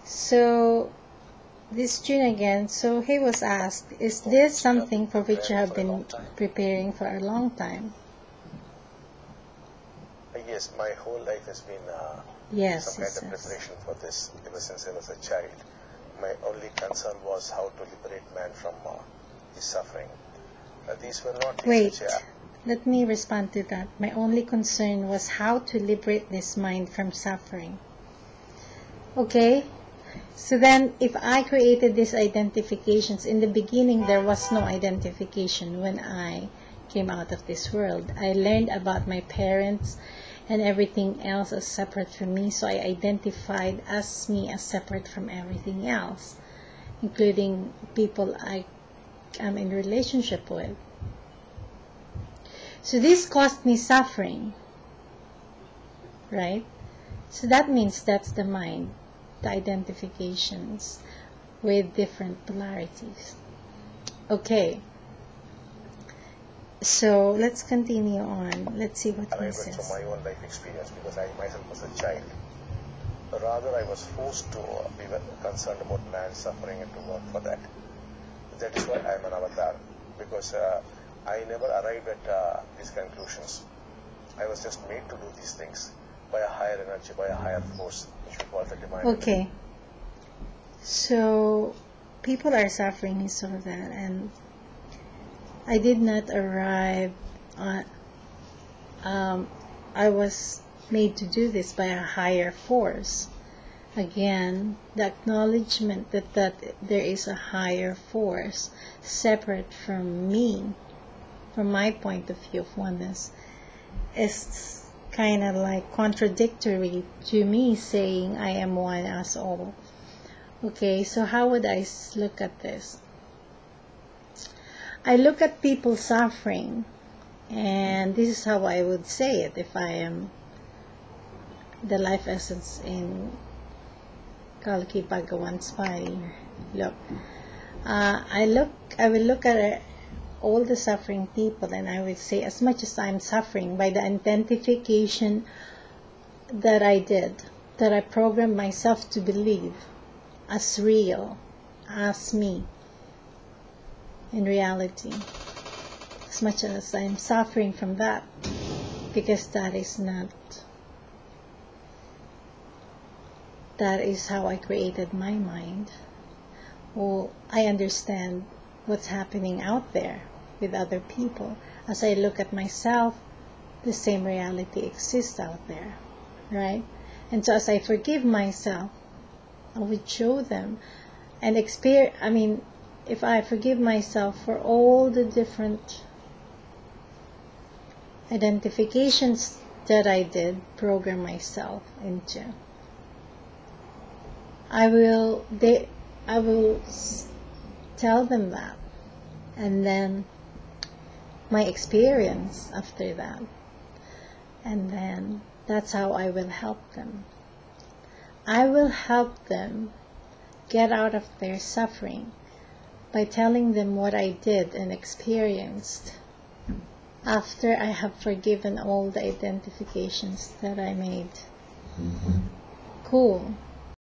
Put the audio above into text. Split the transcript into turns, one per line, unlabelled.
So this June again, so he was asked, is this something for which you have been preparing for a long time?
Yes, my whole life has been
Yes,
some kind of preparation for this ever since I was a child. My only concern was how to liberate man from his suffering. These were not things
Wait, let me respond to that. My only concern was how to liberate this mind from suffering. Okay, so then if I created these identifications, in the beginning there was no identification when I came out of this world. I learned about my parents and everything else as separate from me, so I identified as me as separate from everything else, including people I am in relationship with. So this caused me suffering, right? So that means that's the mind, the identifications with different polarities. Okay, so let's continue on. Let's see what he
I went
says.
from my own life experience because I myself was a child. Rather, I was forced to be concerned about man's suffering and to work for that. That is why I am an avatar, because I never arrived at these conclusions. I was just made to do these things by a higher energy, by a higher force, which we call the divine.
Okay, so people are suffering is all that, and I did not arrive on, I was made to do this by a higher force. Again, the acknowledgement that there is a higher force separate from me, from my point of view of oneness, is kind of like contradictory to me saying I am one as all. Okay, so how would I look at this? I look at people suffering, and this is how I would say it if I am the life essence in Kalki Bhagavan's body. Look, I will look at all the suffering people, and I will say, as much as I'm suffering by the identification that I did, that I programmed myself to believe as real, as me, in reality, as much as I'm suffering from that, because that is how I created my mind. Well, I understand what's happening out there with other people. As I look at myself, the same reality exists out there, right? And so as I forgive myself, I would show them and experience. I mean, if I forgive myself for all the different identifications that I did program myself into, I will tell them that, and then my experience after that, and then that's how I will help them. I will help them get out of their suffering by telling them what I did and experienced after I have forgiven all the identifications that I made. Cool.